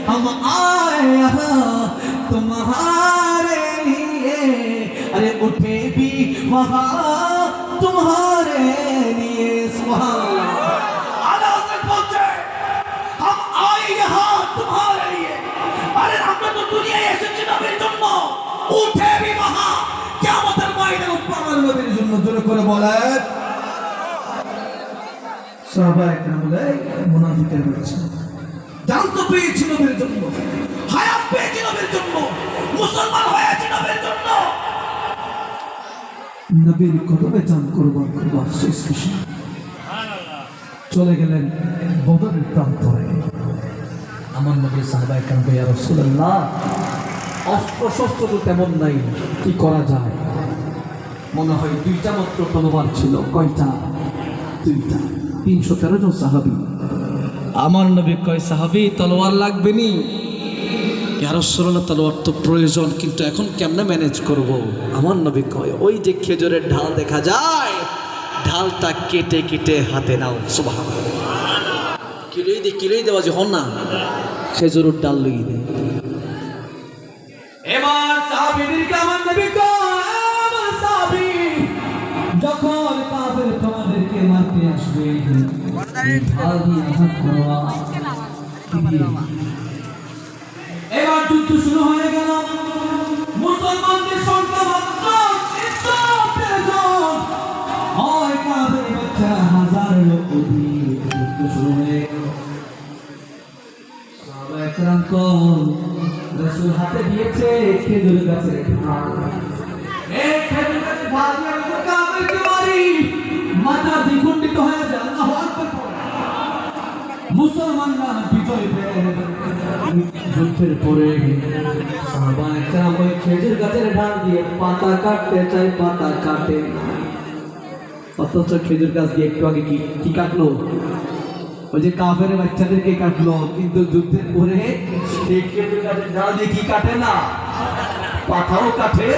हम आए यहाँ तुम्हारे लिए, अरे उठे भी वहाँ तुम्हारे लिए। सुभान अल्लाह बोलते हम आए यहाँ तुम्हारे लिए, अरे আমরা তো দুনিয়ায় এসেছি নবীর জন্য, উঠে भी वहाँ কিয়ামতের ময়দানে উঠবার নবীর জন্য। জোরে করে বলেন সাহাবায়ে কেরামদের মুনাফিকের বাচ্চা জান তো পেয়েছি নবীর জন্য, হায়াত পেয়েছি নবীর জন্য, মুসলমান হয়েছি নবীর জন্য, নবীর কদমে জান কুরবান করব। আফসোস কিসের, চলে গেলেন বদরের প্রান্তরে। আমার নবী সাহাবায়ে কেরাম ইয়া রাসূলুল্লাহ, অস্ত্র শস্ত্র তো তেমন নাই, কি করা যায়? মনে হয় দুইটা মাত্র তলোয়ার ছিল। কয়টা? দুইটা। 313 জন সাহাবী। আমার নবী কয় সাহাবী তলোয়ার লাগবে নি? ইয়া রাসূলুল্লাহ তলোয়ার তো প্রয়োজন, কিন্তু এখন কেমনে ম্যানেজ করব? আমার নবী কয় ওই যে খেজুরের ঢাল দেখা যায়, ঢালটা কেটে কেটে হাতে নাও। সুবহানাল্লাহ। কিলোই দেওয়া যে হন না, খেজুরের ডাল লই দে। এবার সাহাবীদেরকে আমার নবী কয় আমার সাহাবী, যখন কাফের তোমাদেরকে মারতে আসবে ঢাল দিয়ে আঘাত করবা। এবার যুদ্ধ শুরু হয়ে গেল। মুসলমানদের সংখ্যা মাত্র 313 জন, হয় কাফের বাচ্চা হাজারেরও অধিক। যুদ্ধ শুরু হয়ে গেল। সাহাবায়ে কেরাম রাসূল হাতে দিয়েছে খেজুর গাছের ঢাল। এই খেজুর গাছের ঢাল দিয়ে আমি কাফেরকে মারি, মাথা দ্বিখণ্ডিত হয়ে যায়। আল্লাহু আকবার। মুসলমানরা বিজয় পেয়ে যুদ্ধের পরে সাহাবায়ে কেরাম ওই খেজুর গাছের ঢাল দিয়ে পাতা কাটতে চায়, পাতা কাটে না। অথচ খেজুর গাছ দিয়ে একটু আগে কি কাটলো? ওই যে কাফের বাচ্চাদেরকে কাটলো। কিন্তু যুদ্ধের পরে এই খেজুর গাছের ঢাল দিয়ে কি কাটে না? পাতাও কাটে।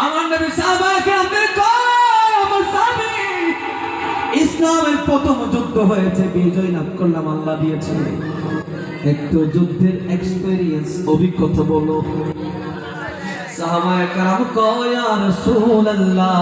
আমার নবী সাহাবায়ে কেরামদের কয় আমার সাহাবী, ইসলামের প্রথম যুদ্ধ হয়েছে, বিজয় লাভ করলাম, আল্লাহ দিয়েছে। একটু যুদ্ধের এক্সপেরিয়েন্স, অভিজ্ঞতা বলো। সাহাবায়ে কেরাম কয় ইয়া রাসূলুল্লাহ